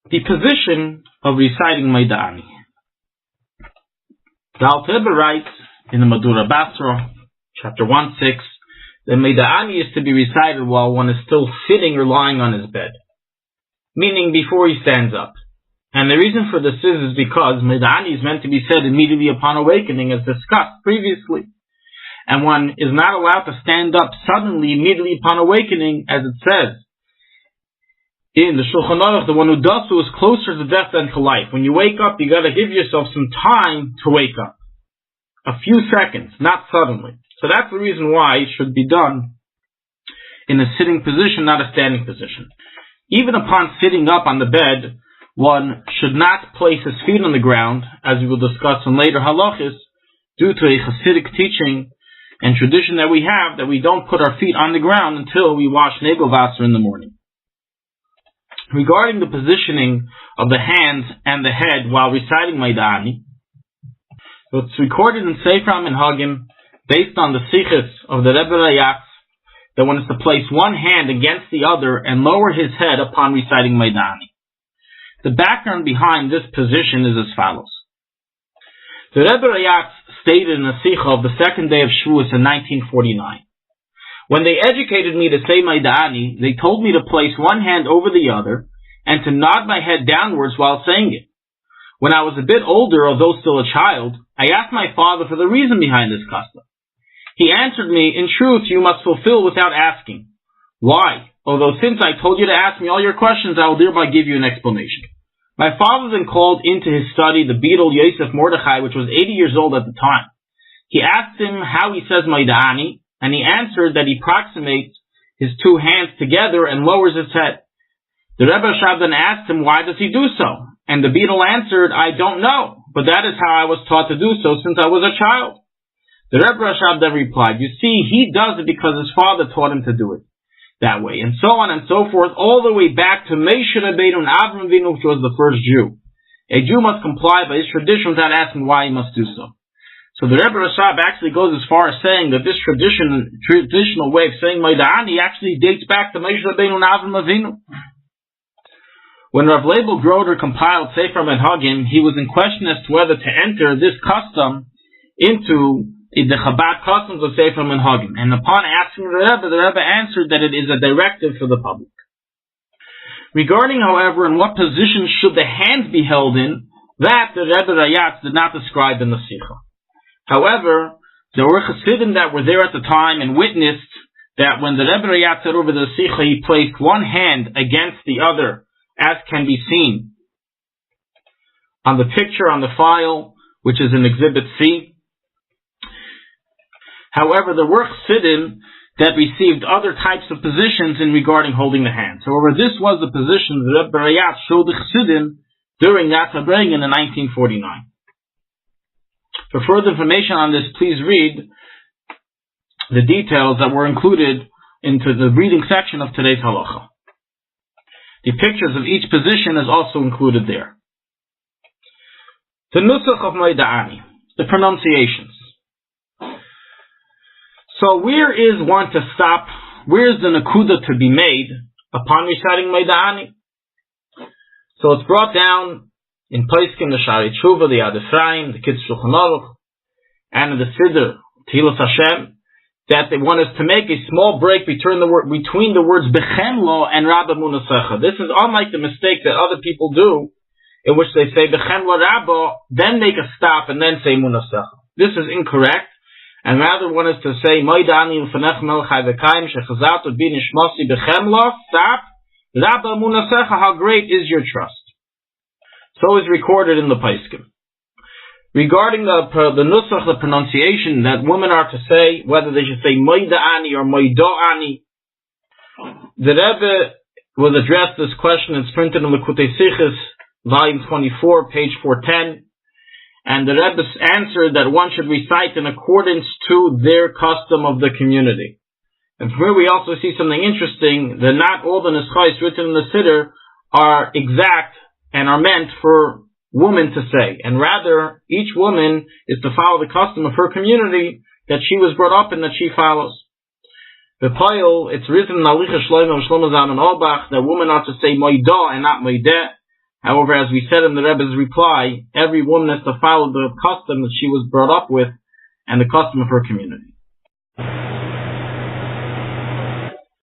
The position of reciting Modeh Ani. The Alter Rebbe writes in the Madura Basra, chapter 1:6, that Modeh Ani is to be recited while one is still sitting or lying on his bed, meaning before he stands up. And the reason for this is because Modeh Ani is meant to be said immediately upon awakening, as discussed previously. And one is not allowed to stand up suddenly, immediately upon awakening, as it says in the Shulchan Aruch, the one who does so is closer to death than to life. When you wake up, you got to give yourself some time to wake up. A few seconds, not suddenly. So that's the reason why it should be done in a sitting position, not a standing position. Even upon sitting up on the bed, one should not place his feet on the ground, as we will discuss in later halachis, due to a Hasidic teaching and tradition that we have, that we don't put our feet on the ground until we wash Negel Wasser in the morning. Regarding the positioning of the hands and the head while reciting Modeh Ani, it's recorded in Sefer HaMinhagim, based on the Sichos of the Rebbe Rayatz, that one is to place one hand against the other and lower his head upon reciting Modeh Ani. The background behind this position is as follows. The Rebbe Rayatz stated in the Sicha of the second day of Shavuos in 1949. When they educated me to say Modeh Ani, they told me to place one hand over the other and to nod my head downwards while saying it. When I was a bit older, although still a child, I asked my father for the reason behind this custom. He answered me, "In truth, you must fulfill without asking." Why? Although since I told you to ask me all your questions, I will thereby give you an explanation. My father then called into his study the beadle Teves Modeh, which was 80 years old at the time. He asked him how he says Modeh Ani, and he answered that he approximates his two hands together and lowers his head. The Rebbe Rashab then asked him, why does he do so? And the beadle answered, I don't know, but that is how I was taught to do so since I was a child. The Rebbe Rashab then replied, you see, he does it because his father taught him to do it that way, and so on and so forth, all the way back to Moshe Rabbeinu and Avraham Avinu, which was the first Jew. A Jew must comply by his tradition without asking why he must do so. So the Rebbe Rashab actually goes as far as saying that this traditional way of saying Modeh Ani actually dates back to Moshe Rabbeinu and Avraham Avinu. When Rav Leibel Groder compiled Sefer Menhagim, he was in question as to whether to enter this custom into the Chabad customs of Sefer Menhagim. And upon asking the Rebbe answered that it is a directive for the public. Regarding, however, in what position should the hands be held in, that the Rebbe Rayatz did not describe in the Sikha. However, there were Chassidim that were there at the time and witnessed that when the Rebbe Rayatz said over the Sikha, he placed one hand against the other, as can be seen on the picture on the file, which is in Exhibit C. However, there were Chassidim that received other types of positions in regarding holding the hands. However, this was the position the Rebbe Rayatz showed the Chassidim during that Habregan in 1949. For further information on this, please read the details that were included into the reading section of today's halacha. The pictures of each position is also included there. The nusach of Modeh Ani, the pronunciations. So where is one to stop? Where is the nakuda to be made upon reciting Modeh Ani? So it's brought down in Paiskim, the Shari Tshuva, the Yad Ephraim, the Kitzur Shulchan Aruch, and in the Siddur, Tehillas Hashem, that one is to make a small break between the words Bechemlo and Rabba Munasecha. This is unlike the mistake that other people do, in which they say Bechemlo Rabba, then make a stop and then say Munasecha. This is incorrect, and rather one is to say Modeh Ani L'fanech Melech HaVekayim Shechazato Bi Nishmasi Bechemlo, stop, Rabba Munasecha, how great is your trust. So is recorded in the Paiskim. Regarding the nusach, the pronunciation that women are to say, whether they should say Modeh Ani or Moido Ani, the Rebbe will address this question. It's printed in Likutei Sichos, volume 24, page 410. And the Rebbe answered that one should recite in accordance to their custom of the community. And from here we also see something interesting, that not all the nuschais written in the Siddur are exact and are meant for woman to say, and rather each woman is to follow the custom of her community that she was brought up in, that she follows. The Payil, it's written in Alicha Shlomo Zalman Auerbach that women are to say Moidah and not Moideh, However, as we said in the Rebbe's reply, every woman has to follow the custom that she was brought up with and the custom of her community.